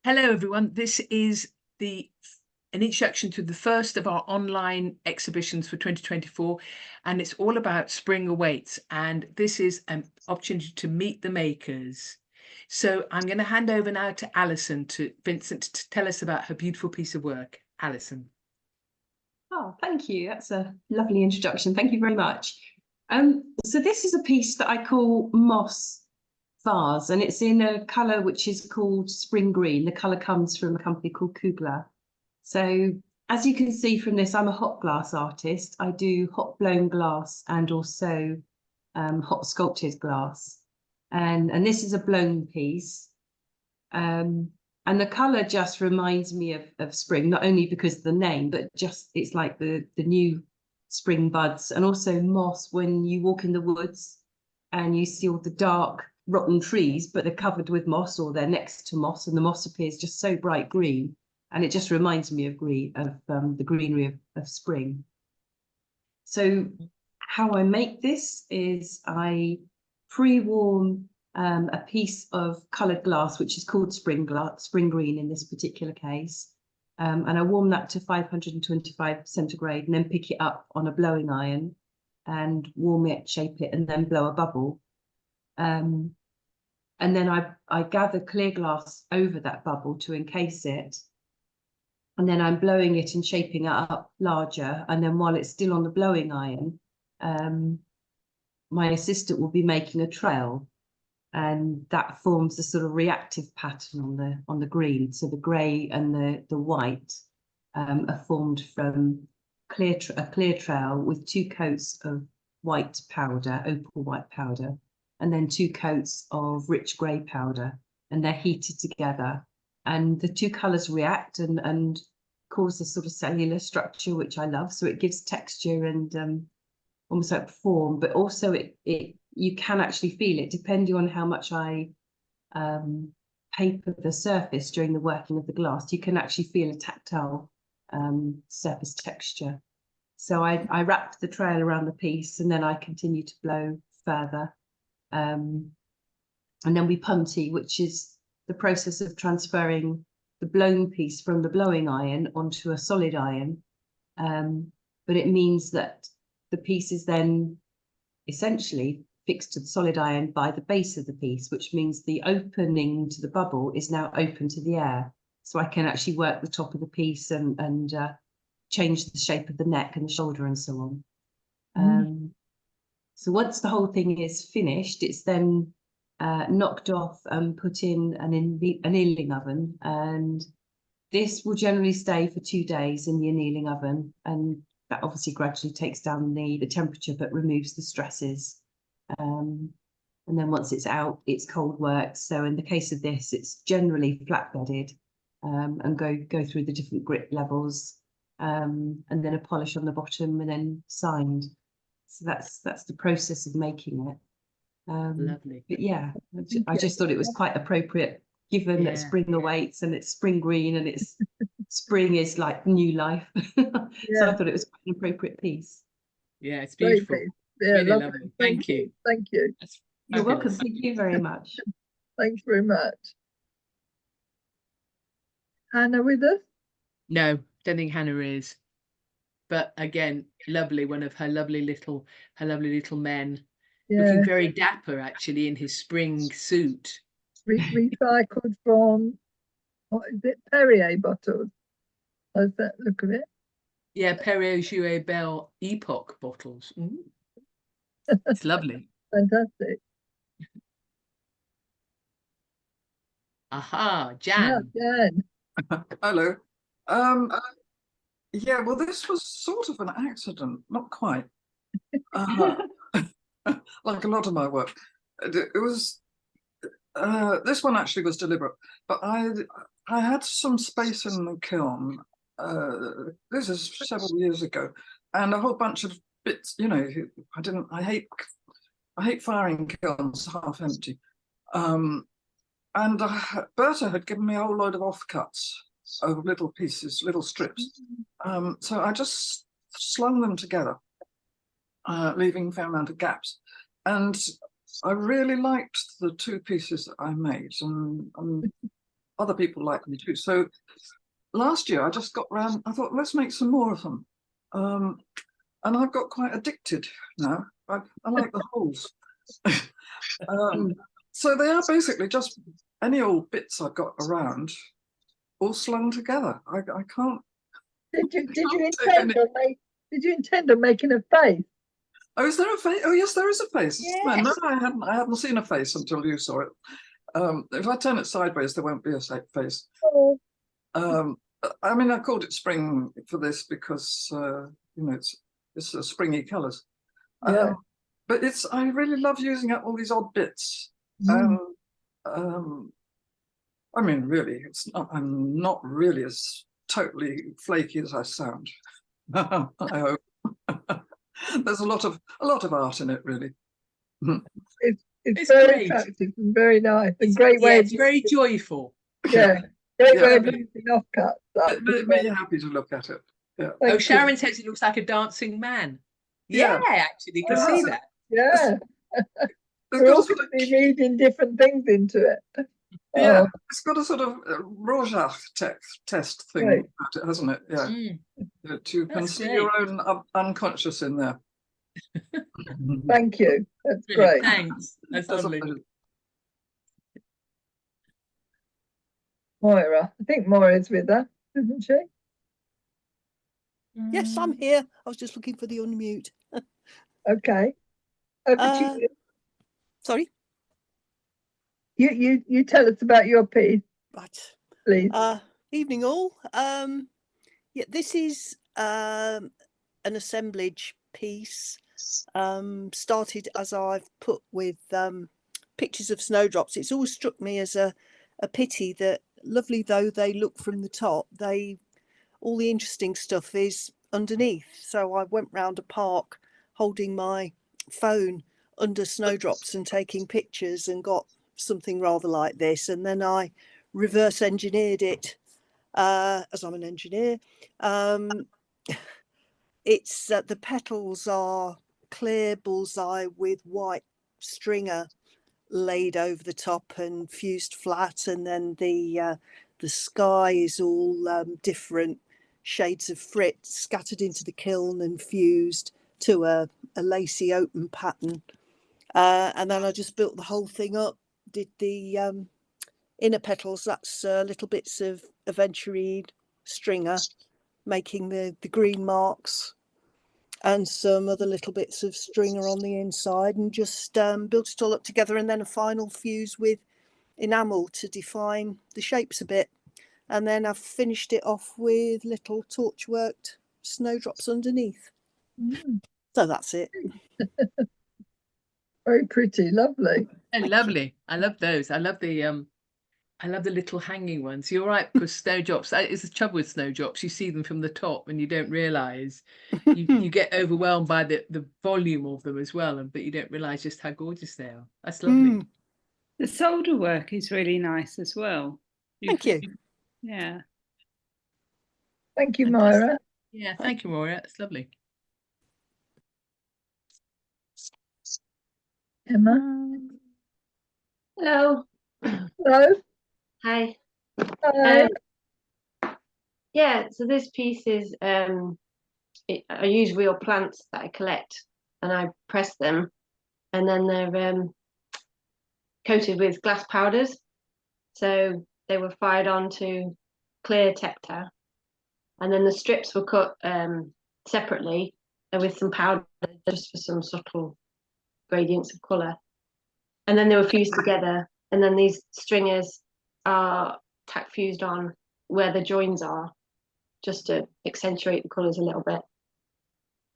Hello, everyone. This is an introduction to the first of our online exhibitions for 2024, and it's all about spring awaits. And this is an opportunity to meet the makers. So I'm going to hand over now to Alison, to Vincent, to tell us about her beautiful piece of work. Alison. Oh, thank you. That's a lovely introduction. Thank you very much. So this is a piece that I call Moss Vase, and it's in a colour which is called spring green. The colour comes from a company called Kugler. So as you can see from this, I'm a hot glass artist. I do hot blown glass and also hot sculpted glass. And this is a blown piece. And the colour just reminds me of spring, not only because of the name, but just it's like the new spring buds. And also moss, when you walk in the woods and you see all the dark rotten trees, but they're covered with moss or they're next to moss, and the moss appears just so bright green. And it just reminds me of the greenery of spring. So how I make this is I pre-warm a piece of coloured glass, which is called spring green in this particular case. And I warm that to 525 centigrade and then pick it up on a blowing iron and warm it, shape it, and then blow a bubble. And then I gather clear glass over that bubble to encase it. And then I'm blowing it and shaping it up larger. And then while it's still on the blowing iron, my assistant will be making a trail. And that forms a sort of reactive pattern on the green. So the grey and the white are formed from a clear trail with 2 coats of white powder, opal white powder, and then 2 coats of rich grey powder, and they're heated together. And the 2 colours react and cause a sort of cellular structure, which I love. So it gives texture and almost like form, but also you can actually feel it depending on how much I paper the surface during the working of the glass. You can actually feel a tactile surface texture. So I wrap the trail around the piece and then I continue to blow further. And then we punty, which is the process of transferring the blown piece from the blowing iron onto a solid iron. But it means that the piece is then essentially fixed to the solid iron by the base of the piece, which means the opening to the bubble is now open to the air. So I can actually work the top of the piece and change the shape of the neck and the shoulder and so on. So once the whole thing is finished, it's then knocked off and put in an annealing oven. And this will generally stay for 2 days in the annealing oven. And that obviously gradually takes down the temperature, but removes the stresses. And then once it's out, it's cold work. So in the case of this, it's generally flat bedded and go through the different grit levels, and then a polish on the bottom and then signed. So that's the process of making it. Lovely. But yeah, I just thought it was quite appropriate, given that spring awaits and it's spring green and it's spring is like new life. So I thought it was quite an appropriate piece. Yeah, it's beautiful. Yeah, really lovely. Thank you. Thank you. You're welcome. Thank you very much. Thanks very much. Hannah with us? No, don't think Hannah is. But again, lovely. One of her lovely little men, looking very dapper actually in his spring suit. Recycled from, what is it, Perrier bottles? How's that look of it? Yeah, Perrier Jouet Belle Epoch bottles. It's lovely. Fantastic. Aha, Jan. Yeah, Jan. Hello. Yeah, well, this was sort of an accident, not quite. Like a lot of my work. It was, this one actually was deliberate, but I had some space in the kiln. This is several years ago, and a whole bunch of bits, you know, I hate firing kilns half empty. And Berta had given me a whole load of offcuts of little pieces, little strips. So I just slung them together, leaving a fair amount of gaps. And I really liked the 2 pieces that I made. And other people like them too. So last year I just got round, I thought, let's make some more of them. And I've got quite addicted now. I like the holes. So they are basically just any old bits I've got around, all slung together. I can't. Did you take any- intend on making a face? Oh, is there a face? Oh, yes, there is a face. Yes. No, I hadn't seen a face until you saw it. If I turn it sideways, there won't be a face. Oh, I mean, I called it spring for this because you know it's springy colours. yeah. But I really love using up all these odd bits. I mean, really, I'm not really as totally flaky as I sound. I hope. There's a lot of art in it, really. It's It's very great. attractive and very nice and great way. It's very joyful. Yeah, great Yeah. way of using offcuts. But be happy to look at it. Yeah. Oh, Sharon says it looks like a dancing man. Yeah. Yeah, actually, you can Oh, see that's that. Yeah, It's we're got all a sort of, be reading different things into it. yeah, Oh, it's got a sort of Rorschach test thing Right. about it, hasn't it? Yeah. Mm. That you can That's see great. your own unconscious in there. thank you. That's Brilliant. great. Thanks. That's That's a lovely. pleasure. Moira, I think Moira's with us, isn't she? Yes, I'm here. I was just looking for the unmute. Okay. Over to you. Sorry. You tell us about your piece, Right. please. Evening all. Yeah, this is an assemblage piece. Started as I've put with pictures of snowdrops. It's always struck me as a pity that, lovely though they look from the top, all the interesting stuff is underneath. So I went round a park holding my phone under snowdrops and taking pictures and got something rather like this. And then I reverse engineered it, as I'm an engineer. It's the petals are clear bullseye with white stringer laid over the top and fused flat, and then the sky is all different shades of frit scattered into the kiln and fused to a lacy open pattern. And then I just built the whole thing up, did the inner petals, that's little bits of aventurine stringer, making the green marks, and some other little bits of stringer on the inside, and just built it all up together, and then a final fuse with enamel to define the shapes a bit. And then I've finished it off with little torch worked snowdrops underneath. So that's it. Very pretty, lovely. Oh, lovely. I love those. I love the little hanging ones. You're right, because snowdrops, that is the trouble with snowdrops. You see them from the top and you don't realise. You get overwhelmed by the volume of them as well, but you don't realise just how gorgeous they are. That's lovely. The solder work is really nice as well. Thank you. Yeah. Thank you, Fantastic. Moira. Yeah, thank you, Maura. That's lovely. Emma. Hello. Hello. Hi. Hi. Yeah, so this piece is I use real plants that I collect and I press them, and then they're coated with glass powders. So they were fired onto clear Tecta, and then the strips were cut separately with some powder just for some subtle gradients of colour. And then they were fused together, and then these stringers are tack fused on where the joins are, just to accentuate the colours a little bit.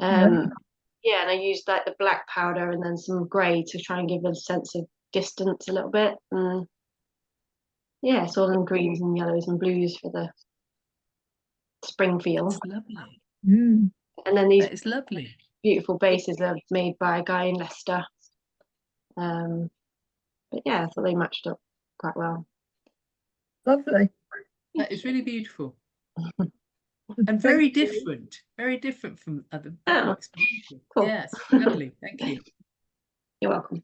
Yeah, and I used like the black powder and then some grey to try and give a sense of distance a little bit. And yeah, it's all in greens and yellows and blues for the spring feel. It's lovely. Mm. And then these It's lovely. beautiful bases are made by a guy in Leicester. But yeah, I thought they matched up quite well. Lovely. That is really beautiful. And very different from other books. Cool. Yes, lovely. Thank you. You're welcome.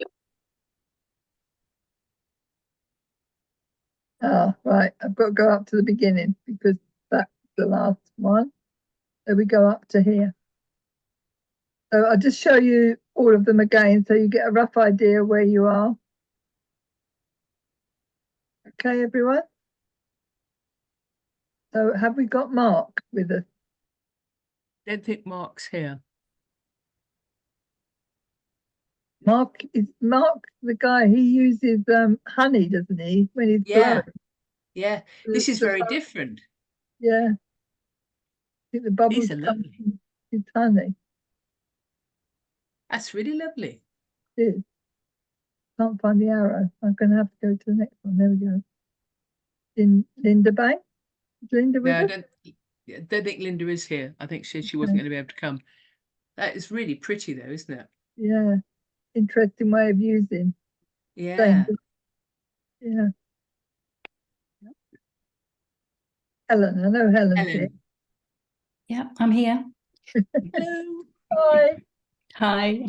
Oh, right. I've got to go up to the beginning because that's the last one. So we go up to here. So I'll just show you all of them again so you get a rough idea where you are. Okay, everyone? So have we got Mark with us? Don't think Mark's here. Mark is the guy, he uses honey, doesn't he, when he's Yeah. blowing? Yeah, The- this is the very bu- different. Yeah. I think the bubbles These are come lovely. from his honey. That's really lovely. It is. Can't find the arrow. I'm going to have to go to the next one. There we go. In Linda Bay? Is Linda with No, I us? don't think Linda is here. I think she wasn't Okay. going to be able to come. That is really pretty though, isn't it? Yeah. Interesting way of using. Yeah. Yeah. Helen, I know Helen's here. Helen. Yeah, I'm here. Hello. Hi. Hi.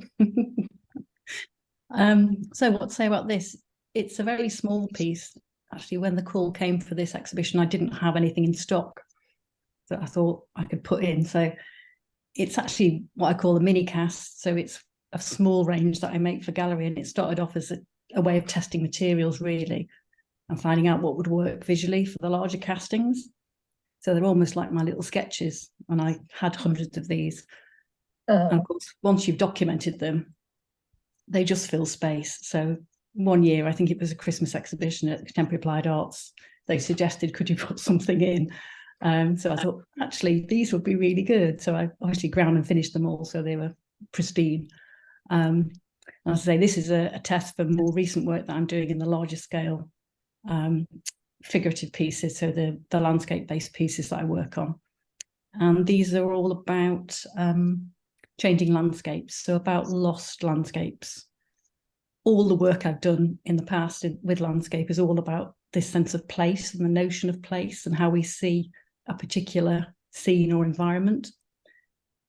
So what to say about this? It's a very small piece. Actually, when the call came for this exhibition, I didn't have anything in stock that I thought I could put in. So it's actually what I call a mini cast. So it's a small range that I make for gallery, and it started off as a way of testing materials really and finding out what would work visually for the larger castings. So they're almost like my little sketches, and I had hundreds of these. And of course, once you've documented them, they just fill space. So one year, I think it was a Christmas exhibition at Contemporary Applied Arts, they suggested, could you put something in? So I thought, actually, these would be really good. So I obviously ground and finished them all, so they were pristine. And as I say, this is a test for more recent work that I'm doing in the larger scale figurative pieces, so the landscape-based pieces that I work on. And these are all about changing landscapes, so about lost landscapes. All the work I've done in the past with landscape is all about this sense of place and the notion of place and how we see a particular scene or environment.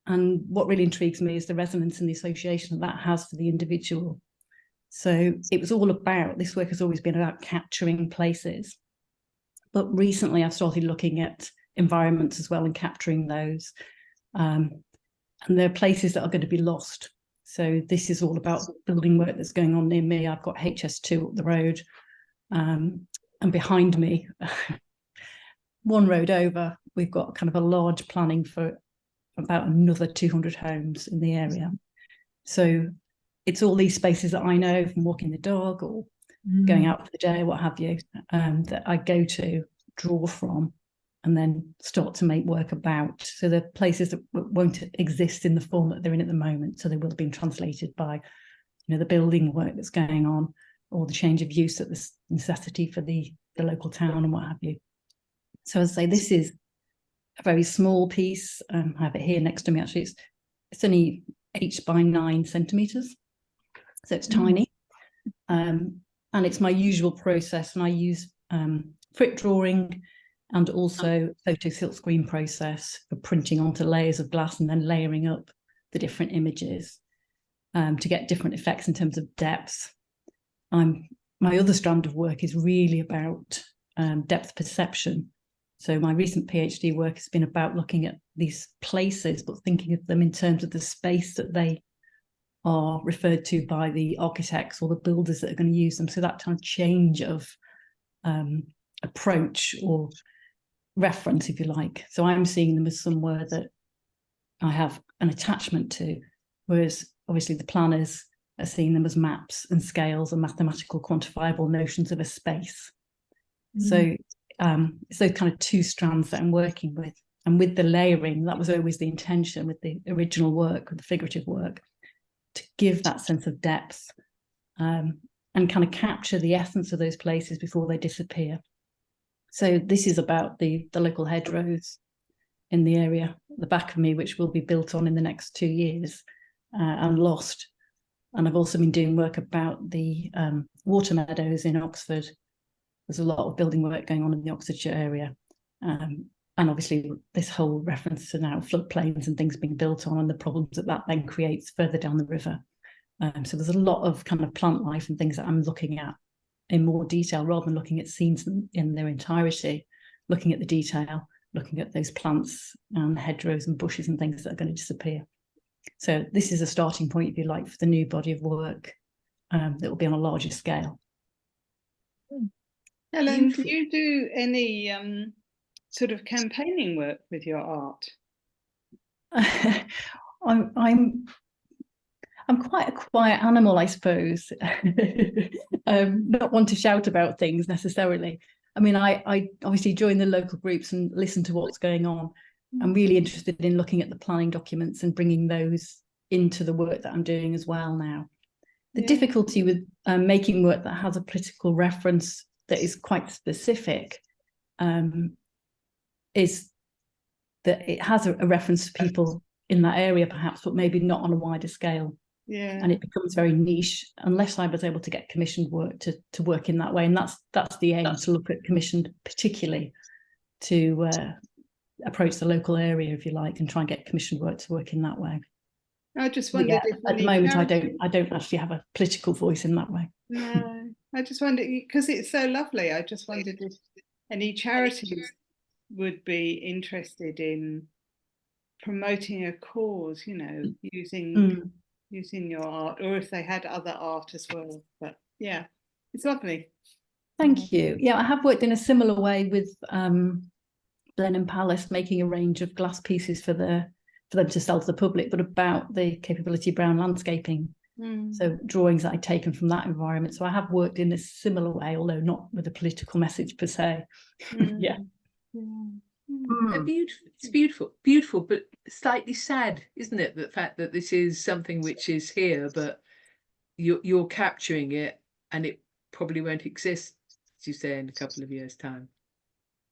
And what really intrigues me is the resonance and the association that has for the individual. So it was all about, this work has always been about capturing places. But recently I've started looking at environments as well and capturing those. And there are places that are going to be lost. So this is all about building work that's going on near me. I've got HS2 up the road, and behind me, one road over, we've got kind of a large planning for about another 200 homes in the area. So it's all these spaces that I know from walking the dog or going out for the day, what have you, that I go to, draw from, and then start to make work about. So they're places that won't exist in the form that they're in at the moment. So they will have been translated by, the building work that's going on, or the change of use at the necessity for the local town and what have you. So as I say, this is a very small piece. I have it here next to me. Actually, it's only 8 by 9 centimeters, so it's tiny. And it's my usual process, and I use frit drawing and also photo silkscreen process for printing onto layers of glass and then layering up the different images to get different effects in terms of depth. My other strand of work is really about depth perception. So my recent PhD work has been about looking at these places, but thinking of them in terms of the space that they are referred to by the architects or the builders that are going to use them. So that kind of change of approach or reference, if you like. So I'm seeing them as somewhere that I have an attachment to, whereas obviously the planners are seeing them as maps and scales and mathematical quantifiable notions of a space. So it's those kind of two strands that I'm working with. And with the layering, that was always the intention with the original work, with the figurative work, to give that sense of depth and kind of capture the essence of those places before they disappear. So this is about the local hedgerows in the area at the back of me, which will be built on in the next 2 years and lost. And I've also been doing work about the water meadows in Oxford. There's a lot of building work going on in the Oxfordshire area. And obviously this whole reference to now floodplains and things being built on and the problems that then creates further down the river. So there's a lot of kind of plant life and things that I'm looking at in more detail, rather than looking at scenes in their entirety, looking at the detail, looking at those plants and hedgerows and bushes and things that are going to disappear. So this is a starting point, if you like, for the new body of work that will be on a larger scale. Helen, do you do any sort of campaigning work with your art? I'm quite a quiet animal, I suppose. Not one to shout about things necessarily. I mean, I obviously join the local groups and listen to what's going on. I'm really interested in looking at the planning documents and bringing those into the work that I'm doing as well now. The difficulty with making work that has a political reference that is quite specific is that it has a reference to people in that area perhaps, but maybe not on a wider scale. Yeah. And it becomes very niche unless I was able to get commissioned work to work in that way. And that's the aim, to look at commissioned particularly to approach the local area, if you like, and try and get commissioned work to work in that way. I just wondered if at the moment I don't actually have a political voice in that way. No, I just wondered, because it's so lovely, I just wondered if any charities would be interested in promoting a cause, you know, using your art, or if they had other art as well. But yeah, it's lovely. Thank you. Yeah, I have worked in a similar way with Blenheim Palace, making a range of glass pieces for them to sell to the public, but about the Capability Brown landscaping. So drawings that I'd taken from that environment. So I have worked in a similar way, although not with a political message per se. Yeah. It's beautiful, but slightly sad, isn't it? The fact that this is something which is here, but you're capturing it, and it probably won't exist, as you say, in a couple of years' time.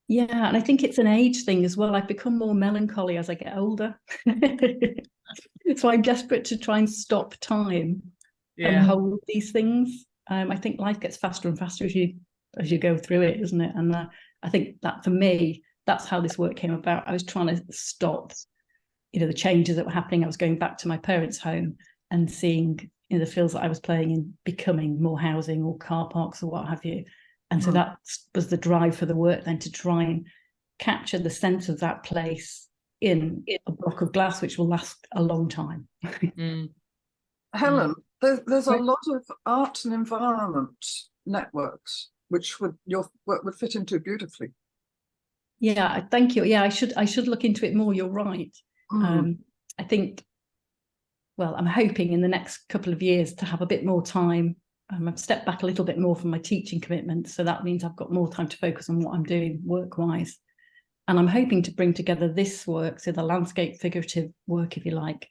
Yeah, and I think it's an age thing as well. I've become more melancholy as I get older. So I'm desperate to try and stop time and hold these things. I think life gets faster and faster as you go through it, isn't it? And I think that for me, that's how this work came about. I was trying to stop, the changes that were happening. I was going back to my parents' home and seeing, the fields that I was playing in becoming more housing or car parks or what have you. And so that was the drive for the work then, to try and capture the sense of that place in a block of glass, which will last a long time. Helen, there's a lot of art and environment networks which your work would fit into beautifully. Yeah, thank you. Yeah, I should look into it more. You're right. I think, well, I'm hoping in the next couple of years to have a bit more time. I've stepped back a little bit more from my teaching commitment, so that means I've got more time to focus on what I'm doing work-wise. And I'm hoping to bring together this work, so the landscape figurative work, if you like,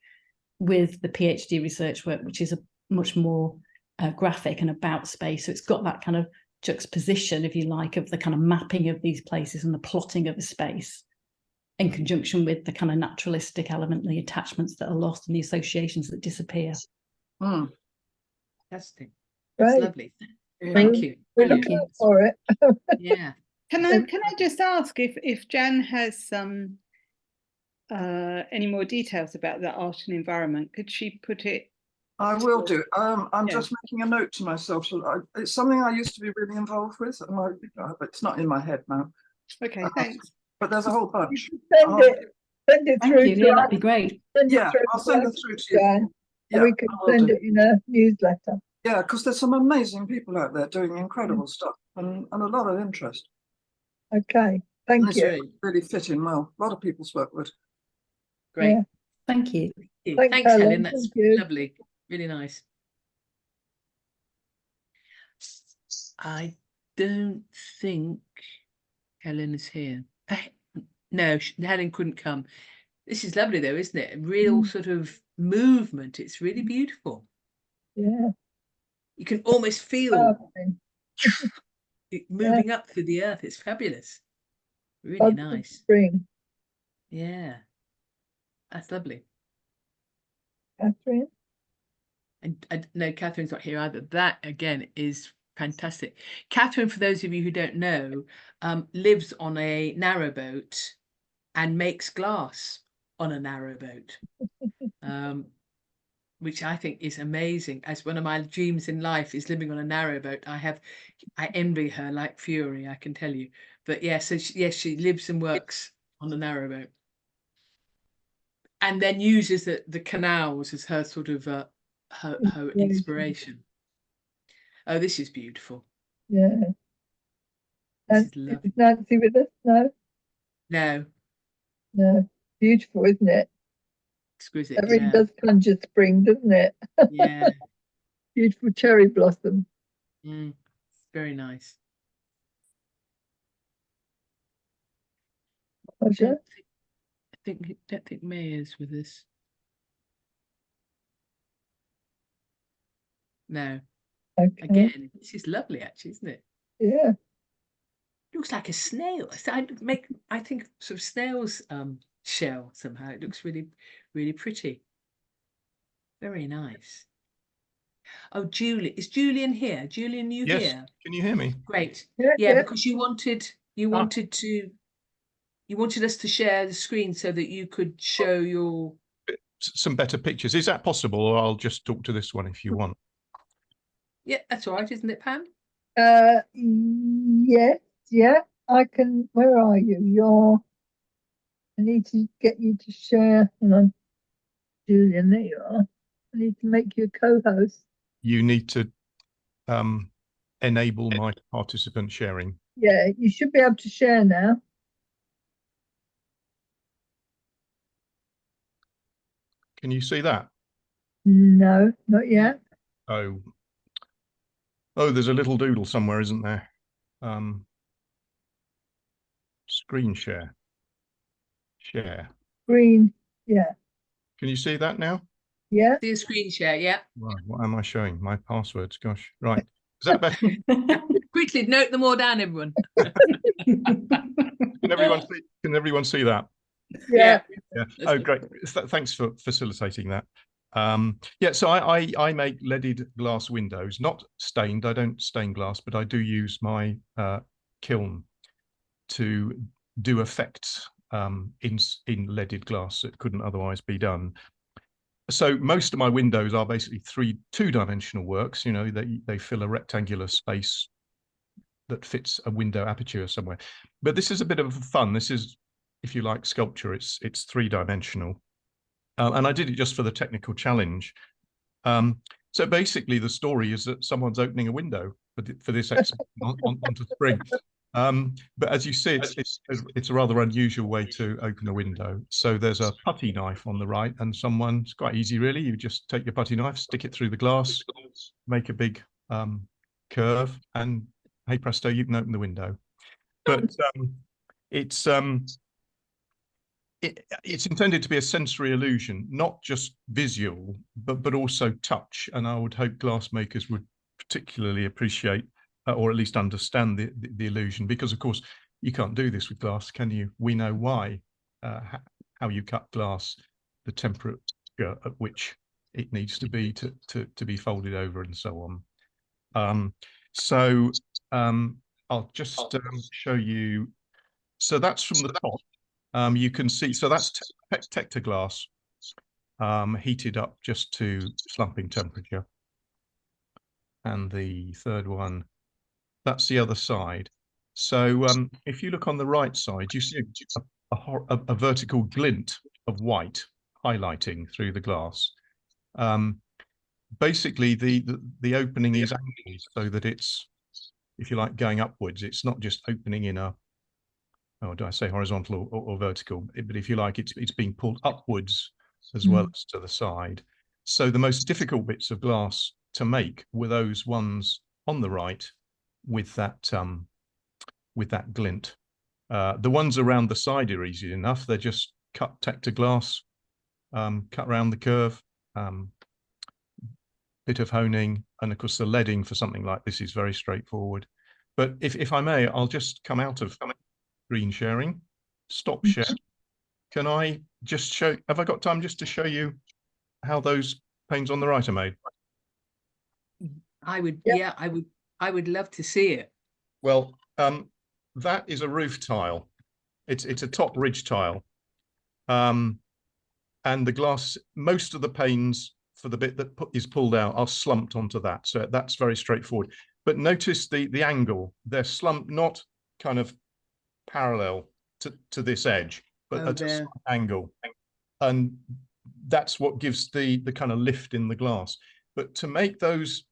with the PhD research work, which is a much more graphic and about space. So it's got that kind of juxtaposition, if you like, of the kind of mapping of these places and the plotting of the space, in conjunction with the kind of naturalistic element, the attachments that are lost and the associations that disappear. Fantastic. Right. That's lovely. Thank you. We're looking out for it. Yeah. Can I just ask if Jan has some any more details about the art and environment? Could she put it? I will do. I'm just making a note to myself. So it's something I used to be really involved with, and it's not in my head now. Okay, thanks. But there's a whole bunch. Send it through to Yeah, us. that'd be great. I'll send it through to you. And we can send it in a newsletter. Yeah, because there's some amazing people out there doing incredible stuff and a lot of interest. Okay, thank you. Really fit in well. A lot of people's work would. Great. Yeah. Thank you. Thanks, Helen. That's lovely. Really nice. I don't think Helen is here. No, Helen couldn't come. This is lovely though, isn't it? A real sort of movement. It's really beautiful. Yeah. You can almost feel it moving up through the earth. It's fabulous. Really nice. Spring. Yeah. That's lovely. Catherine? And no, Catherine's not here either. That again is fantastic. Catherine, for those of you who don't know, lives on a narrowboat and makes glass on a narrowboat. which I think is amazing. As one of my dreams in life is living on a narrowboat. I envy her like fury, I can tell you. But yeah, so yes, she lives and works on a narrowboat, and then uses the canals as her sort of her inspiration. Oh, this is beautiful. Yeah. This is Nancy, lovely. is Nancy with us? No, No, no. Beautiful, isn't it? exquisite. That really Yeah, does conjure spring, doesn't it? yeah. Beautiful cherry blossom. Very nice. Pleasure. Don't think May is with us. No. Okay. Again, this is lovely, actually, isn't it? Yeah. Looks like a snail. So I think sort of snail's shell somehow. It looks really, really pretty. Very nice. Oh, Julie, is Julian here? Julian, you Yes. here? Can you hear me? Great. Yeah. Yeah, Yeah. because you wanted us to share the screen so that you could show your. Some better pictures. Is that possible? Or I'll just talk to this one if you want. Yeah, that's all right, isn't it, Pam? Yes. Yeah. I can. Where are you? I need to get you to share. Hang on, Julian. There you are. I need to make you a co-host. You need to enable my participant sharing. Yeah, you should be able to share now. Can you see that? No, not yet. Oh, there's a little doodle somewhere, isn't there? Screen share. Share. Green. Yeah. Can you see that now? Yeah. See a screen share, yeah. Right. What am I showing? My passwords. Gosh. Right. Is that better? Quickly note them all down, everyone. Can everyone see that? Yeah. Yeah. Oh, great. Thanks for facilitating that. Yeah, so I make leaded glass windows, not stained. I don't stain glass, but I do use my kiln to do effects in leaded glass that couldn't otherwise be done. So most of my windows are basically two-dimensional works. You know, they fill a rectangular space that fits a window aperture somewhere. But this is a bit of fun. This is, if you like, sculpture. It's three-dimensional. And I did it just for the technical challenge. So basically, the story is that someone's opening a window for this exhibition onto spring. But as you see, it's a rather unusual way to open a window. So there's a putty knife on the right, and it's quite easy, really. You just take your putty knife, stick it through the glass, make a big curve, and hey presto, you can open the window. But it's intended to be a sensory illusion, not just visual, but also touch. And I would hope glassmakers would particularly appreciate or at least understand the illusion, because of course you can't do this with glass, can you? We know why, how you cut glass, the temperature at which it needs to be to be folded over and so on. I'll just show you. So that's from the top. You can see, so that's Tector glass, heated up just to slumping temperature. And the third one, that's the other side. So if you look on the right side, you see a vertical glint of white highlighting through the glass. Basically, the opening is angled so that it's, if you like, going upwards. It's not just opening in a, oh, do I say horizontal or vertical? But if you like, it's being pulled upwards as well as to the side. So the most difficult bits of glass to make were those ones on the right with that glint. The ones around the side are easy enough. They're just cut Tector glass, cut around the curve, bit of honing, and of course the leading for something like this is very straightforward. But if I may, I'll just come out of screen sharing, stop share. Can I just show, have I got time just to show you how those panes on the right are made? I would love to see it. Well, that is a roof tile. It's a top ridge tile. And the glass, most of the panes for the bit that is pulled out are slumped onto that. So that's very straightforward. But notice the angle. They're slumped, not kind of parallel to this edge, but at a there. slight angle. And that's what gives the kind of lift in the glass. But to make those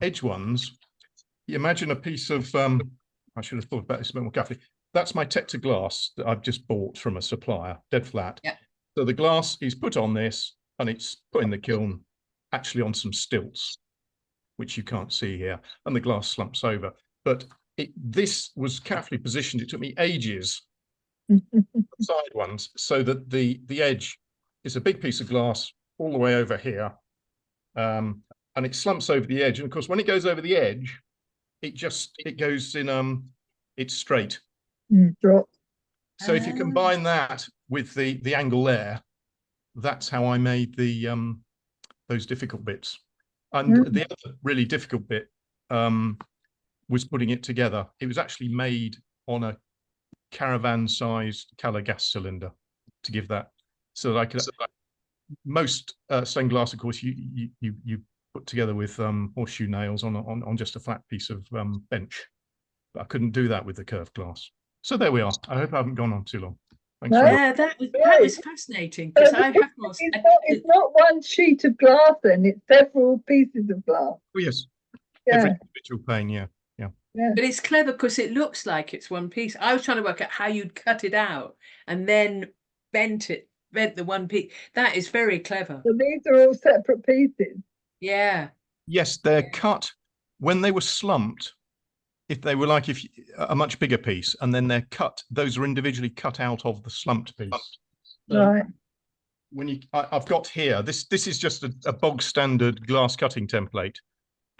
edge ones, you imagine a piece of, I should have thought about this a bit more carefully. That's my Tector glass that I've just bought from a supplier, dead flat. Yeah. So the glass is put on this and it's put in the kiln, actually on some stilts, which you can't see here, and the glass slumps over. But this was carefully positioned. It took me ages, side ones, so that the edge is a big piece of glass all the way over here, and it slumps over the edge. And of course, when it goes over the edge, it goes in it's straight. Drop. So if you combine that with the angle there, that's how I made the those difficult bits. And the other really difficult bit was putting it together. It was actually made on a caravan-sized Calor gas cylinder to give that, so that I could. Most stained glass, of course, you put together with horseshoe nails on just a flat piece of bench, but I couldn't do that with the curved glass. So there we are. I hope I haven't gone on too long. Thanks very much. Yeah, that was fascinating because I have more. It's not one sheet of glass, then it's several pieces of glass. Oh yes, Yeah. every individual pane. Yeah. But it's clever because it looks like it's one piece. I was trying to work out how you'd cut it out and then bent the one piece. That is very clever. So these are all separate pieces. Yeah. Yes, they're cut when they were slumped. If they were like a much bigger piece, and then they're cut, those are individually cut out of the slumped piece. So Right. when I've got here, this is just a bog standard glass cutting template.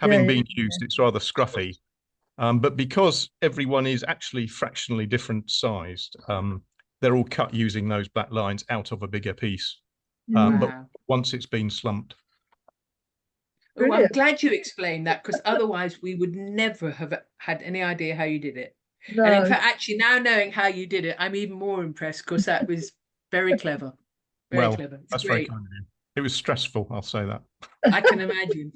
Having been used, it's rather scruffy. But because everyone is actually fractionally different sized, they're all cut using those black lines out of a bigger piece. But once it's been slumped. Oh, I'm glad you explained that because otherwise we would never have had any idea how you did it. No. And in fact, actually now knowing how you did it, I'm even more impressed because that was very clever. Very clever. It's that's great. very kind of you. It was stressful, I'll say that. I can imagine.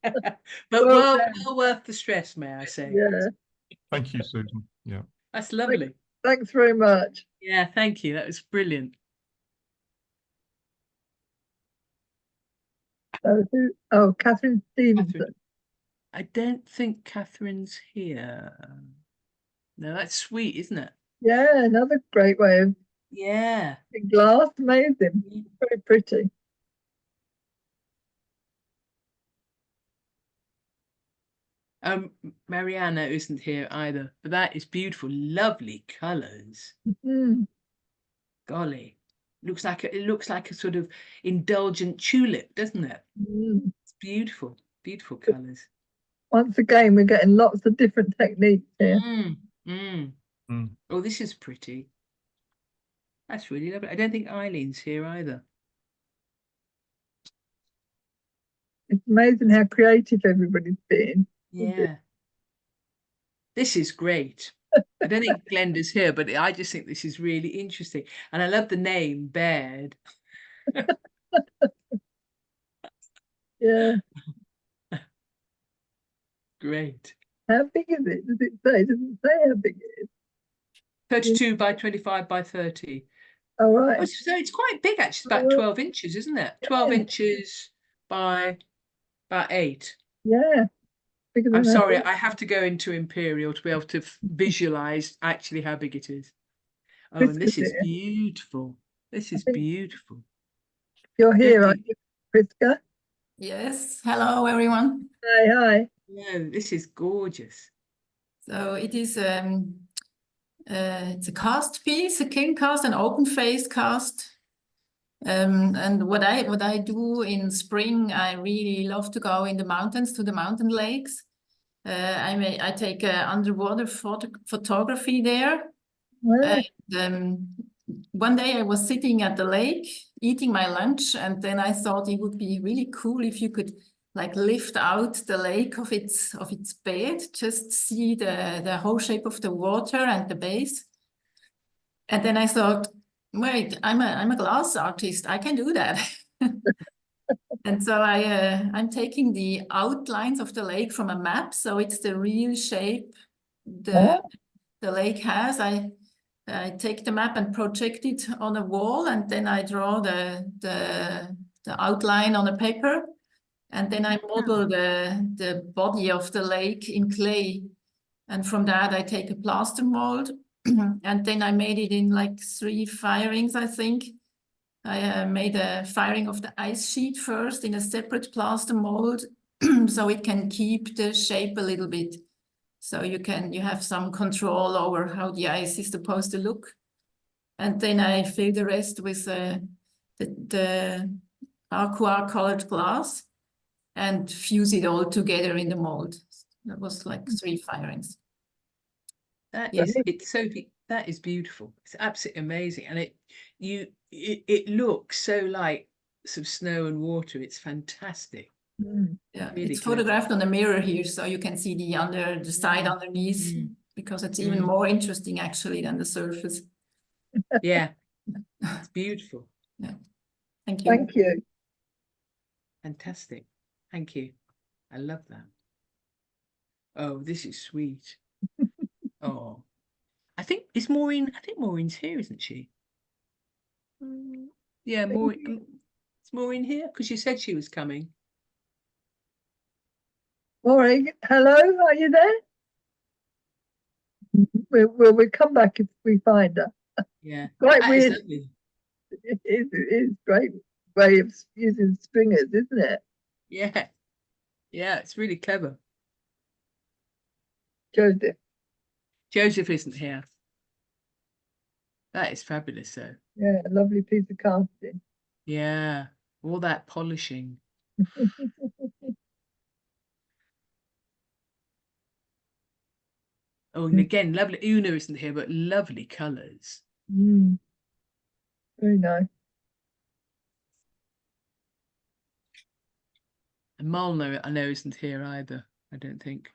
But well worth the stress, may I say. Yeah. Thank you, Susan. Yeah. That's lovely. Thanks very much. Yeah, thank you. That was brilliant. Oh, Catherine Stevenson. Catherine. I don't think Catherine's here. No, that's sweet, isn't it? Yeah, another great way of glass. Amazing. Very pretty. Mariana isn't here either, but that is beautiful, lovely colours. Golly, it looks like a sort of indulgent tulip, doesn't it? It's beautiful, beautiful colours. Once again, we're getting lots of different techniques here. Oh, this is pretty. That's really lovely. I don't think Eileen's here either. It's amazing how creative everybody's been. Yeah. This is great. I don't think Glenda's here, but I just think this is really interesting. And I love the name, Baird. Yeah. Great. How big is it? Does it say? It doesn't say how big it is. 32 by 25 by 30. All right. Oh, so it's quite big, actually. It's about 12 inches, isn't it? 12 inches by about 8. Yeah. I'm sorry, I have to go into Imperial to be able to visualize actually how big it is. Oh, and this is beautiful. This is beautiful. You're here, aren't you, Priska? Yes. Hello, everyone. Hi. No, this is gorgeous. So it is it's a cast piece, a king cast, an open face cast. And what I do in spring, I really love to go in the mountains, to the mountain lakes. I take underwater photography there. Wow. And one day I was sitting at the lake eating my lunch, and then I thought it would be really cool if you could like lift out the lake of its bed, just see the whole shape of the water and the base. And then I thought, wait, I'm a glass artist. I can do that. And so I'm taking the outlines of the lake from a map, so it's the real shape the lake has. I take the map and project it on a wall, and then I draw the outline on a paper, and then I model the body of the lake in clay. And from that, I take a plaster mold, and then I made it in like 3 firings, I think. I made a firing of the ice sheet first in a separate plaster mold, so it can keep the shape a little bit. So you have some control over how the ice is supposed to look. And then I fill the rest with the aqua colored glass and fuse it all together in the mold. That was like 3 firings. That Yes. that is beautiful. It's absolutely amazing, and it looks so like some snow and water. It's fantastic. Yeah, Really it's clever. photographed on a mirror here, so you can see the side underneath, because it's even more interesting actually than the surface. Yeah, it's beautiful. Yeah, thank you. Thank you. Fantastic. Thank you. I love that. Oh, this is sweet. Oh, I think Maureen's here, isn't she? Yeah, Maureen. Is Maureen here? Because you said she was coming. Maureen, hello, are you there? We'll come back if we find her. Yeah. Quite That is weird. lovely. It is great way of using stringers, isn't it? Yeah. Yeah, it's really clever. Joseph isn't here. That is fabulous, though. Yeah, a lovely piece of casting. Yeah, all that polishing. Oh, and again, lovely. Una isn't here, but lovely colours. Very nice. And Malno, I know, isn't here either, I don't think.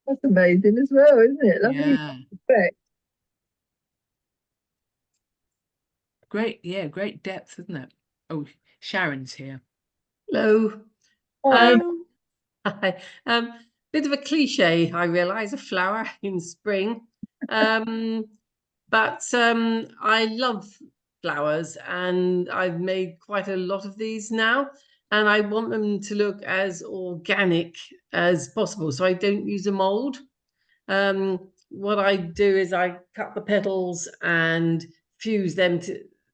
That's amazing as well, isn't it? Lovely Yeah. effect. Great, yeah, great depth, isn't it? Oh, Sharon's here. Hello. Hi. Hi. Bit of a cliche, I realise, a flower in spring. But I love flowers, and I've made quite a lot of these now, and I want them to look as organic as possible. So I don't use a mold. What I do is I cut the petals and fuse them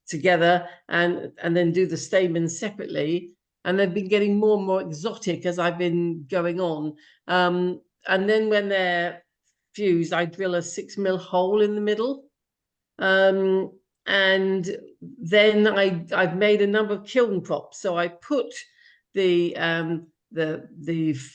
together, and then do the stamens separately. And they've been getting more and more exotic as I've been going on. And then when they're fused, I drill a 6mm hole in the middle. And then I've made a number of kiln props. So I put the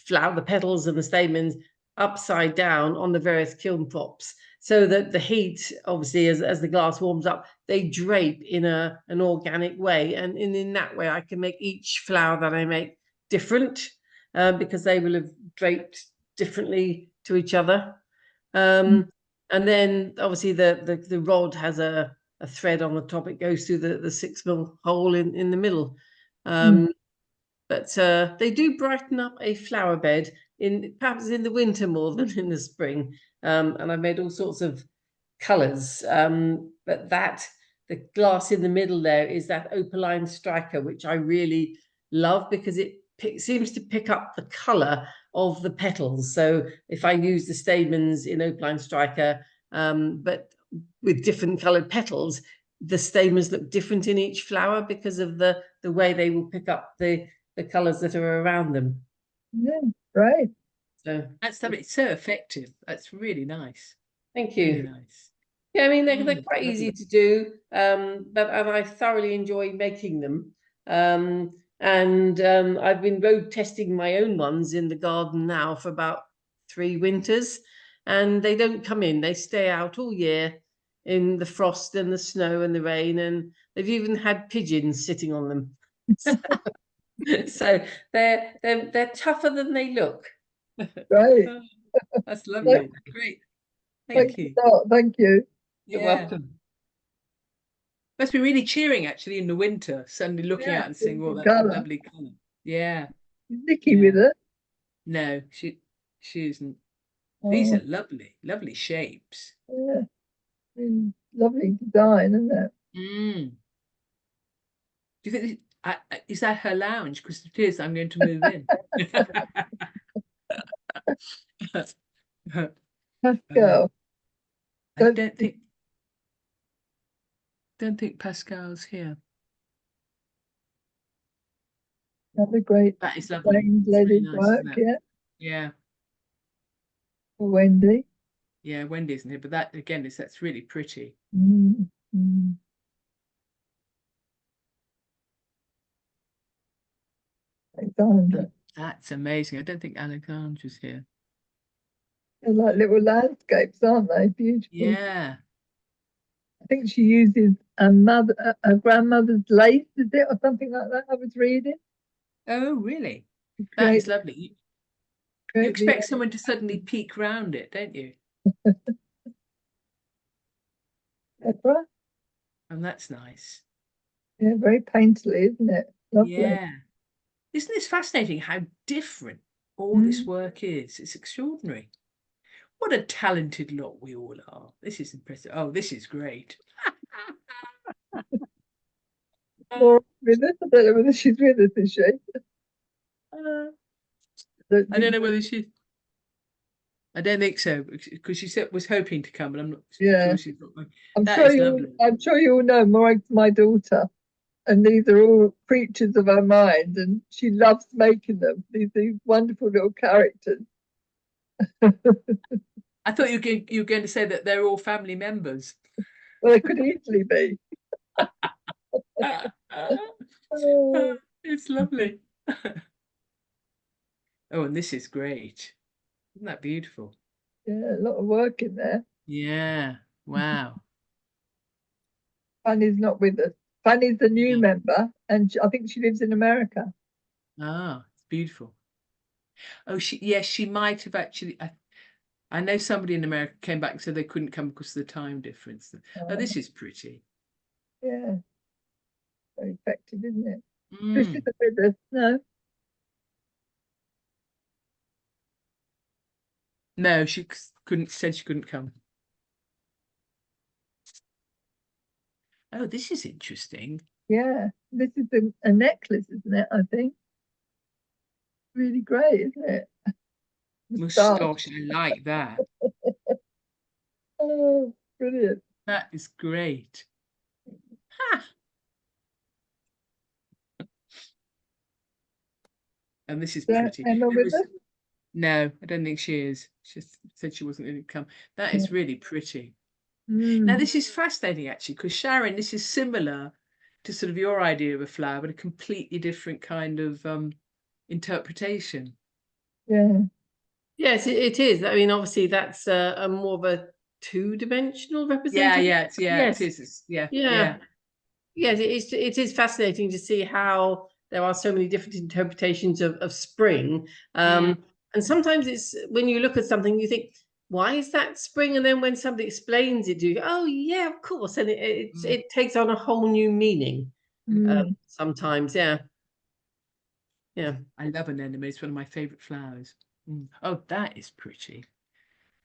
flower, the petals and the stamens upside down on the various kiln props, so that the heat, obviously, as the glass warms up, they drape in an organic way, and in that way I can make each flower that I make different, because they will have draped differently to each other. And then obviously the rod has a thread on the top. It goes through the 6mm hole in the middle. But they do brighten up a flower bed, perhaps in the winter more than in the spring. And I've made all sorts of colours. But the glass in the middle there is that opaline striker, which I really love, because it seems to pick up the colour of the petals. So if I use the stamens in opaline striker, but with different coloured petals, the stamens look different in each flower because of the way they will pick up the colours that are around them. Yeah, right. So it's so effective. That's really nice. Thank you. Really nice. Yeah, I mean, they're quite easy to do, but I thoroughly enjoy making them. And I've been road testing my own ones in the garden now for about 3 winters, and they don't come in. They stay out all year in the frost and the snow and the rain, and they've even had pigeons sitting on them. So they're tougher than they look. Right. That's lovely. Great. Thank you. Thank you. You're welcome. Must be really cheering actually in the winter, suddenly looking out and seeing all that colour. lovely colour. Yeah. Is Nikki with her? No, she isn't. These Oh, are lovely, lovely shapes. yeah. Lovely design, isn't it? Mm. Do you think is that her lounge? Because if it is, I'm going to move in. Pascal. I don't think Pascal's here. That'd be great. That is lovely. Plain It's really leaded nice, work, isn't it? yeah. Yeah, For Wendy. yeah. Wendy isn't here, but that again that's really pretty. Mm, mm. Alexandra. That's amazing. I don't think Alexandra's here. They're like little landscapes, aren't they? Beautiful. Yeah. I think she uses her grandmother's lace, is it, or something like that? I was reading. Oh, really? That is Great, lovely. You great expect someone to suddenly peek round it, don't you? Deborah. And that's nice. Yeah, very painterly, isn't it? Lovely. Yeah. Isn't this fascinating how different all this work is? It's extraordinary. What a talented lot we all are. This is impressive. Oh, this is great. Laura with us. I don't know whether she's with us, is she? I don't know whether she. I don't think so because she said was hoping to come, but I'm not sure she's not. I'm sure you all know my daughter, and these are all creatures of her mind, and she loves making them. These wonderful little characters. I thought you were going to say that they're all family members. Well, they could easily be. It's lovely. Oh, and this is great. Isn't that beautiful? Yeah, a lot of work in there. Yeah. Wow. Fanny's not with us. Fanny's the new member, and I think she lives in America. Ah, it's beautiful. Oh, she might have actually. I know somebody in America came back and said they couldn't come because of the time difference. Oh, this is pretty. Yeah. Very effective, isn't it? Mm. Trish isn't with us, no. No, she said she couldn't come. Oh, this is interesting. Yeah, this is a necklace, isn't it? I think. Really great, isn't it? Moustache, I like that. Oh, brilliant. That is great. Ha! And this is pretty. Emma with us? No, I don't think she is. She said she wasn't going to come. That is really pretty. Mm. Now, this is fascinating, actually, because Sharon, this is similar to sort of your idea of a flower, but a completely different kind of interpretation. Yeah. Yes, it is. I mean, obviously, that's a more of a two-dimensional representation. Yes. It is. Yeah. Yes, it is fascinating to see how there are so many different interpretations of spring. And sometimes it's when you look at something, you think, why is that spring? And then when somebody explains it, you go, oh, yeah, of course. And it takes on a whole new meaning sometimes. Yeah. Yeah. I love anemone. It's one of my favorite flowers. Oh, that is pretty.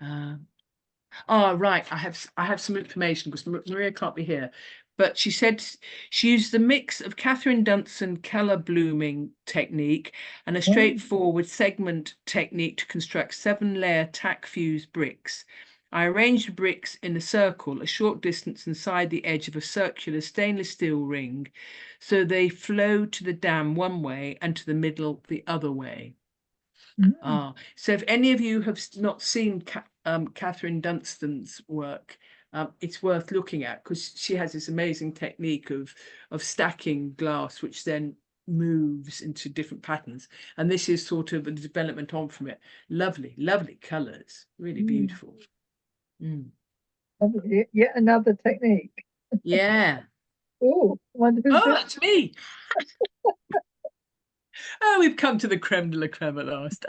Oh, right. I have some information because Maria can't be here. But she said she used the mix of Catherine Dunson colour blooming technique and a straightforward segment technique to construct 7-layer tack fused bricks. I arranged the bricks in a circle a short distance inside the edge of a circular stainless steel ring, so they flow to the dam one way and to the middle the other way. So if any of you have not seen Catherine Dunstan's work, it's worth looking at because she has this amazing technique of stacking glass, which then moves into different patterns. And this is sort of a development on from it. Lovely, lovely colours, really beautiful. Yet another technique. Yeah. Oh, that's me. Oh, we've come to the creme de la creme at last.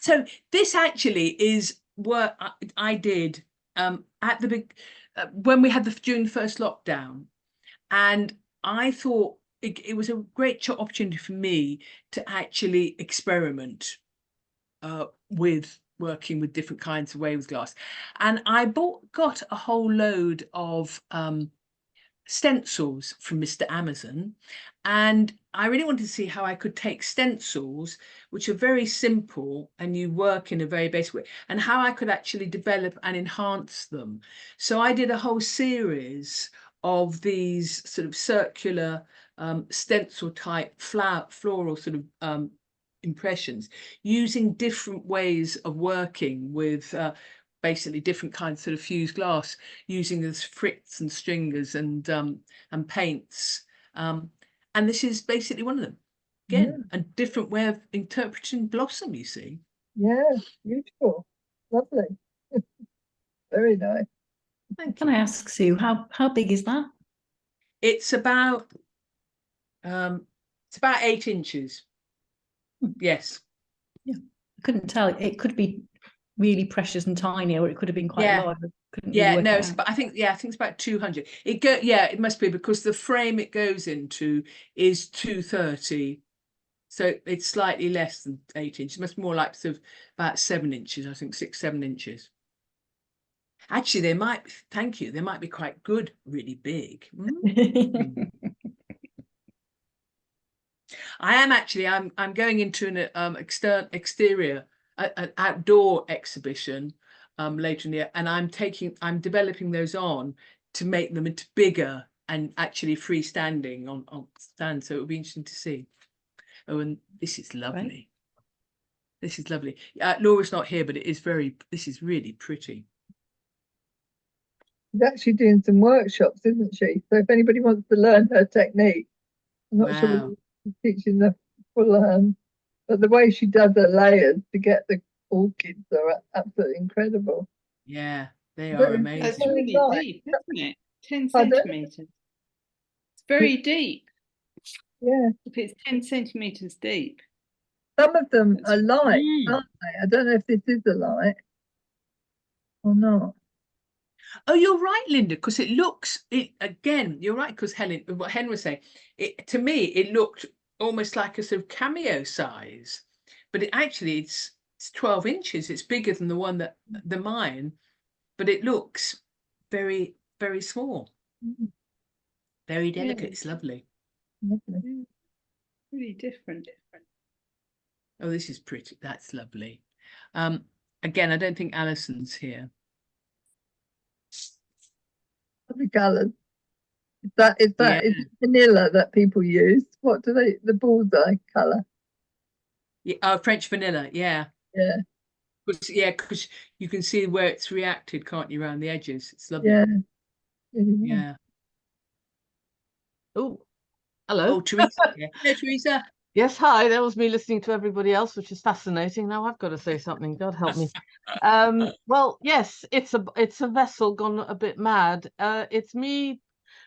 So this actually is what I did at the big when we had during the first lockdown, and I thought it was a great opportunity for me to actually experiment with working with different kinds of waves glass. And I got a whole load of stencils from Mr. Amazon, and I really wanted to see how I could take stencils, which are very simple and you work in a very basic way, and how I could actually develop and enhance them. So I did a whole series of these sort of circular stencil type floral sort of impressions, using different ways of working with basically different kinds of sort of fused glass, using as frits and stringers and paints. And this is basically one of them. Again, a different way of interpreting blossom, you see. Yeah, beautiful. Lovely. Very nice. Can I ask, Sue, how big is that? It's about 8 inches. Yes. Yeah, I couldn't tell. It could be really precious and tiny, or it could have been quite large. Couldn't really work no, it it's out. about, I think it's about 200. It must be, because the frame it goes into is 230. So it's slightly less than 8 inches. It must be more like sort of about 7 inches, I think 6-7 inches. Actually, they might, thank you, they might be quite good, really big. I'm going into an exterior, an outdoor exhibition later in the year, and I'm developing those on to make them into bigger and actually freestanding on stands. So it'll be interesting to see. Oh, and this is lovely. Right. This is lovely. Laura's not here, but this is really pretty. She's actually doing some workshops, isn't she? So if anybody wants to learn her technique, I'm not sure whether she's teaching the full but the way she does her layers to get the orchids are absolutely incredible. Yeah, they are amazing. That's really deep, isn't it? 10 centimetres. It's very deep. Yeah. If it's 10 centimetres deep. Some of them are light, aren't they? I don't know if this is a light or not. Oh, you're right, Linda, because it looks, you're right, because what Hen was saying, to me, it looked almost like a sort of cameo size, but it's 12 inches. It's bigger than the mine, but it looks very, very small. Very delicate. Yeah. It's lovely. Lovely. Really different. Oh, this is pretty. That's lovely. Again, I don't think Alison's here. The colours. Is it vanilla that people use? What do the bullseye colour? Yeah, French vanilla, yeah. Yeah. Because you can see where it's reacted, can't you, around the edges? It's lovely. Yeah. Yeah. Oh, hello. Oh, Teresa. Yeah. Hello, Teresa. Yes, hi. That was me listening to everybody else, which is fascinating. Now I've got to say something. God help me. Well, yes, it's a vessel gone a bit mad. It's me.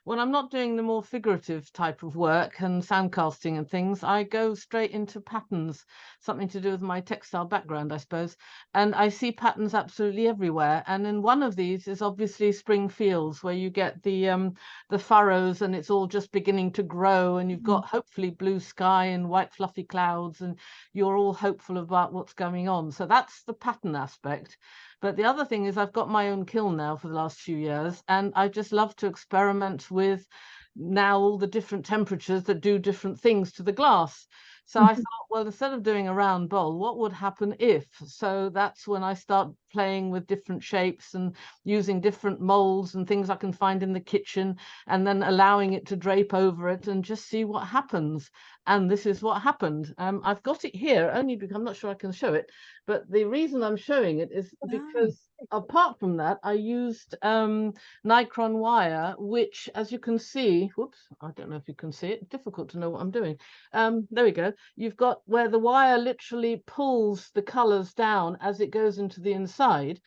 When I'm not doing the more figurative type of work and sound casting and things, I go straight into patterns, something to do with my textile background, I suppose. And I see patterns absolutely everywhere. And in one of these is obviously spring fields, where you get the furrows and it's all just beginning to grow, and you've got hopefully blue sky and white fluffy clouds, and you're all hopeful about what's going on. So that's the pattern aspect. But the other thing is I've got my own kiln now for the last few years, and I just love to experiment with now all the different temperatures that do different things to the glass. So I thought, well, instead of doing a round bowl, what would happen if? So that's when I start playing with different shapes and using different molds and things I can find in the kitchen, and then allowing it to drape over it and just see what happens. And this is what happened. I've got it here only because I'm not sure I can show it, but the reason I'm showing it is because apart from that, I used Nikron wire, which, as you can see, whoops, I don't know if you can see it, difficult to know what I'm doing. There we go. You've got where the wire literally pulls the colors down as it goes into the inside.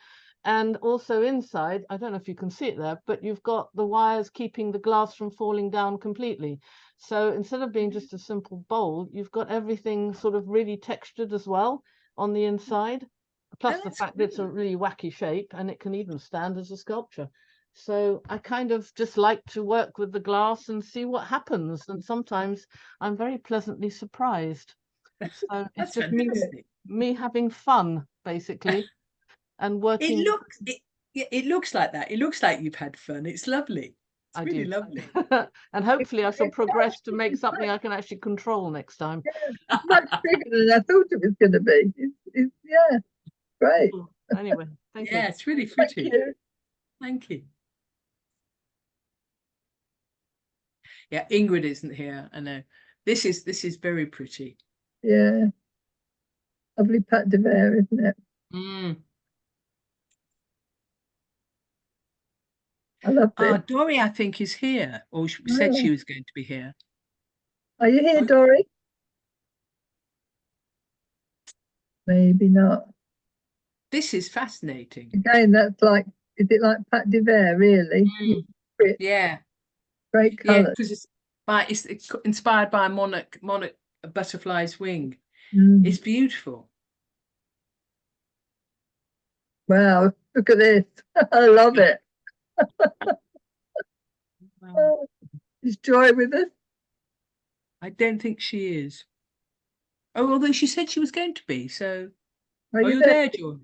And also inside, I don't know if you can see it there, but you've got the wires keeping the glass from falling down completely. So instead of being just a simple bowl, you've got everything sort of really textured as well on the inside. Plus the fact that it's a really wacky shape, and it can even stand as a sculpture. So I kind of just like to work with the glass and see what happens. And sometimes I'm very pleasantly surprised. So it's That's just fantastic. me having fun, basically, and working. It looks like that. It looks like you've had fun. It's lovely. It's I really do. lovely. And hopefully I shall It's progress to actually make much, something I can actually control next time. much bigger than I thought it was going to be. It's yeah, great. Anyway, thank Yeah, you. it's really Thank pretty. you. Thank you. Yeah, Ingrid isn't here. I know. This is very pretty. Yeah, lovely Pat de Vere, isn't it? Mm. I love this. Dory, I think, is here, or she said Oh. she was going to be here. Are you here, Oh. Dory? Maybe not. This is fascinating. Again, that's like, is it like Pat de Vere, really? Mm. Great, Yeah, great yeah, colours. because it's inspired by a monarch butterfly's wing. Mm. It's beautiful. Wow, look at this. I love it. Wow. Oh, is Joy with us? I don't think she is. Oh, although she said she was going to be. So, Are are you you there? there, Joy?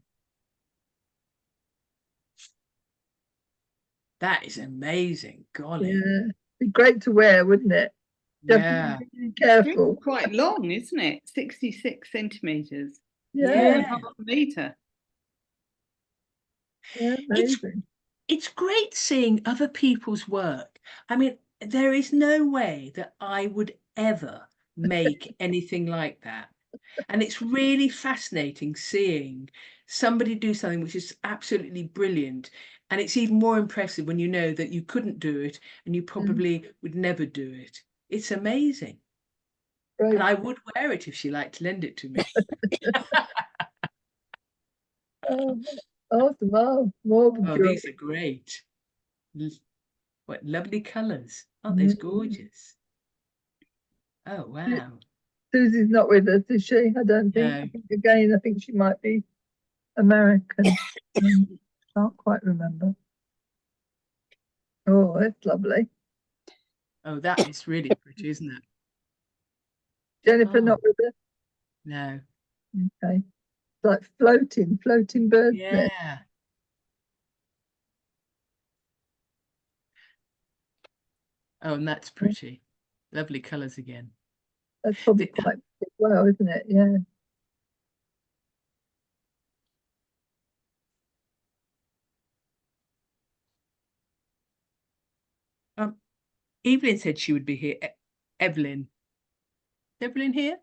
That is amazing. Golly. Yeah, be great to wear, wouldn't it? Just Yeah. be really It's careful. quite long, isn't it? 66 centimetres. Yeah, Yeah. Half a metre. yeah, amazing. It's great seeing other people's work. I mean, there is no way that I would ever make anything like that. And it's really fascinating seeing somebody do something which is absolutely brilliant. And it's even more impressive when you know that you couldn't do it and you probably would never do it. It's amazing. Great. And I would wear it if she liked to lend it to me. Oh, awesome. Oh, more Oh, Joy. these are great. What lovely colours. Aren't those gorgeous? Oh, wow. Susie's not with us, is she? I don't think. No. I think again, I think she might be American. Can't quite remember. Oh, it's lovely. Oh, that is really pretty, isn't it? Jennifer Oh. not with us? No. Okay. It's like floating birds. Nest. Yeah. Oh, and that's pretty. Lovely colours again. That's probably The- quite big as well, isn't it? Yeah. Evelyn said she would be here. Evelyn. Is Evelyn here?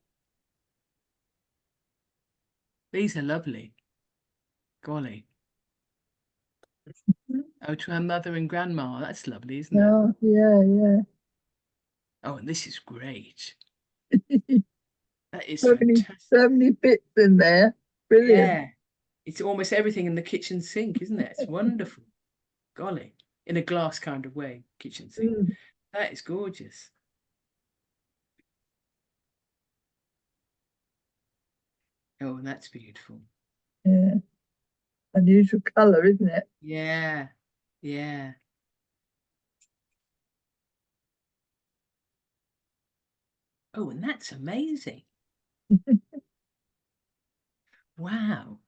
These are lovely. Golly. Oh, to her mother and grandma. That's lovely, isn't it? Oh, yeah, Oh, and this is great. yeah. That is so many bits in there. Brilliant. Yeah. It's almost everything in the kitchen sink, isn't it? It's wonderful. Golly. In a glass kind of way, kitchen sink. Mm. That is gorgeous. Oh, and that's beautiful. Yeah. Unusual colour, isn't it? Yeah. Yeah. Oh, and that's amazing. Wow.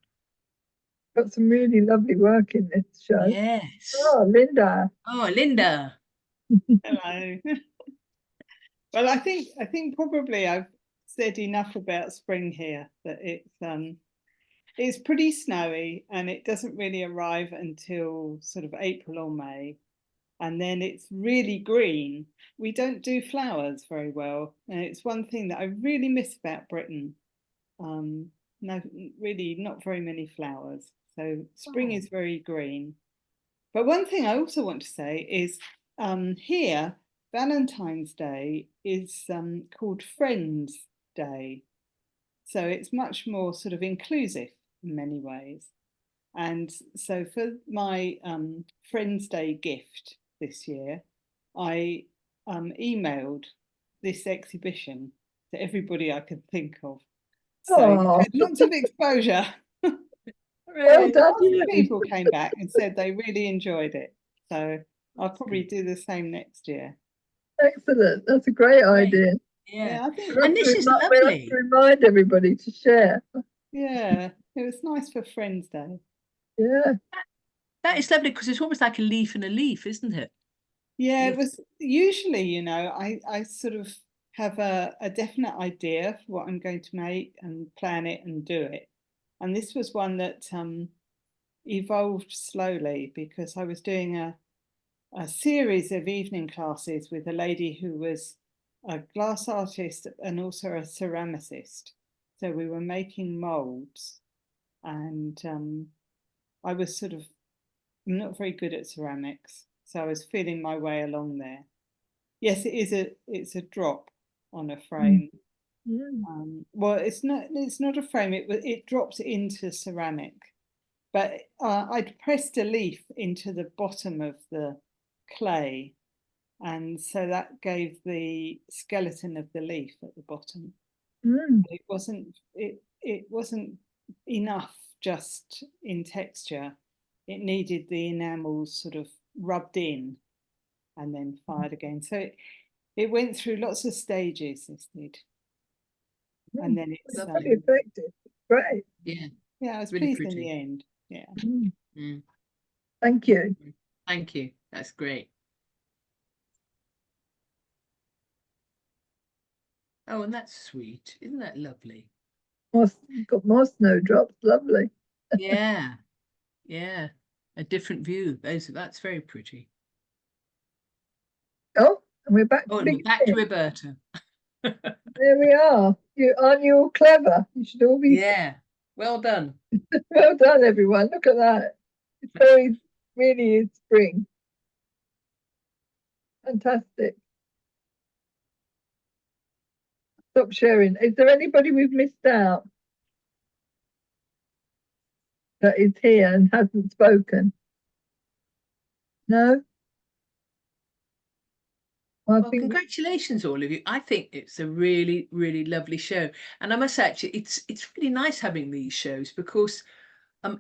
Got some really lovely work in this show. Yes. Oh, Linda. Oh, Linda. Hello. Well, I think probably I've said enough about spring here, that it's pretty snowy and it doesn't really arrive until sort of April or May. And then it's really green. We don't do flowers very well. And it's one thing that I really miss about Britain. No, really not very many flowers. So spring is very green. But one thing I also want to say is here, Valentine's Day is called Friends Day. So it's much more sort of inclusive in many ways. And so for my Friends Day gift this year, I emailed this exhibition to everybody I could think of. So Oh. had lots of exposure. Well done. Lots of people came back and said they really enjoyed it. So I'll probably do the same next year. Excellent. That's a great idea. Yeah. I think, And this is We have lovely. to remind everybody to share. yeah, it was nice for Friends Day. Yeah. That is lovely because it's almost like a leaf and a leaf, isn't it? Yeah, it Yes. was usually, you know, I sort of have a definite idea for what I'm going to make and plan it and do it. And this was one that evolved slowly because I was doing a series of evening classes with a lady who was a glass artist and also a ceramicist. So we were making molds, and I was sort of, I'm not very good at ceramics, so I was feeling my way along there. Yes, it's a drop on a frame. Well, it's not a frame. It drops into ceramic, but I'd pressed a leaf into the bottom of the clay, and so that gave the skeleton of the leaf at the bottom. It wasn't enough just in texture. It needed the enamels sort of rubbed in and then fired again. So it went through lots of stages, this did. And then it's Very effective. Great. Yeah. yeah, I was Really pleased in pretty. the end. Yeah. Mm. Thank you. Thank you. That's great. Oh, and that's sweet. Isn't that lovely? Got more snowdrops. Lovely. Yeah. Yeah. A different view. That's very pretty. Oh, and we're back Oh, to and we're big back to Roberta. There we are. Aren't you all clever? You should all be Yeah. Well done. well done, everyone. Look at that. It's very, really is spring. Fantastic. Stop sharing. Is there anybody we've missed out that is here and hasn't spoken? No? Well, congratulations, all of you. I think it's a really, really lovely show. And I must say, actually, it's really nice having these shows because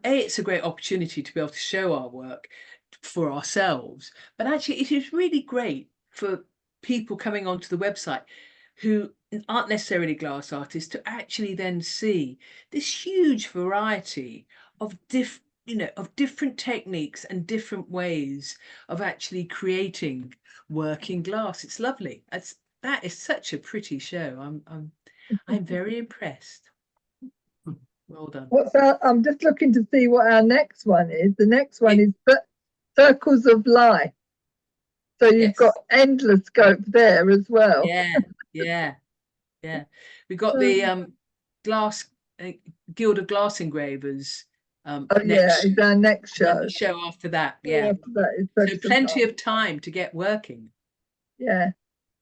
it's a great opportunity to be able to show our work for ourselves. But actually, it is really great for people coming onto the website who aren't necessarily glass artists to actually then see this huge variety of different techniques and different ways of actually creating work in glass. It's lovely. That is such a pretty show. I'm very impressed. Well done. I'm just looking to see what our next one is. The next one is Circles of Life. So you've got endless scope there as well. Yeah. We got the glass Guild of Glass Engravers. Is our next show. The show after that, After that is so plenty of time to get working. Yeah.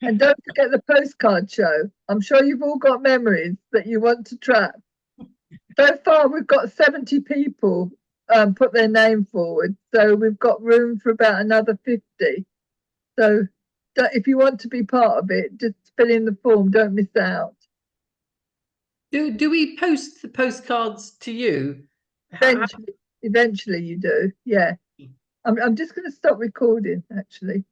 And don't forget the postcard show. I'm sure you've all got memories that you want to trap. So far, we've got 70 people put their name forward. So we've got room for about another 50. So if you want to be part of it, just fill in the form. Don't miss out. Do we post the postcards to you? Eventually you do. Yeah. I'm just going to stop recording, actually.